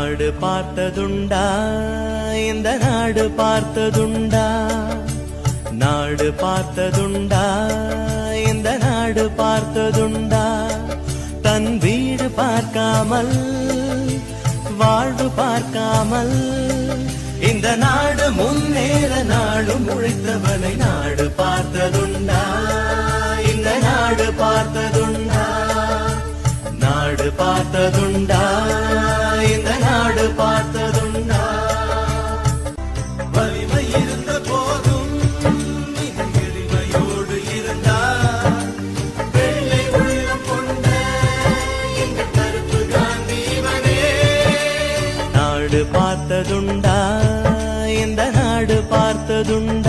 நாடு பார்த்ததுண்டா இந்த நாடு பார்த்ததுண்டா நாடு பார்த்ததுண்டா இந்த நாடு பார்த்ததுண்டா தன் வீடு பார்க்காமல் வாழ்வு பார்க்காமல் இந்த நாடு முன்னேற நாடு முழித்தவனை நாடு பார்த்ததுண்டா இந்த நாடு பார்த்ததுண்டா நாடு பார்த்ததுண்டா இந்த நாடு பார்த்ததுண்டா வலிமை இருந்த போதும் எளிமையோடு இருந்தா வெள்ளை உள்ளம் கொண்ட எங்க கருப்பு காந்திவனே நாடு பார்த்ததுண்டா இந்த நாடு பார்த்ததுண்டா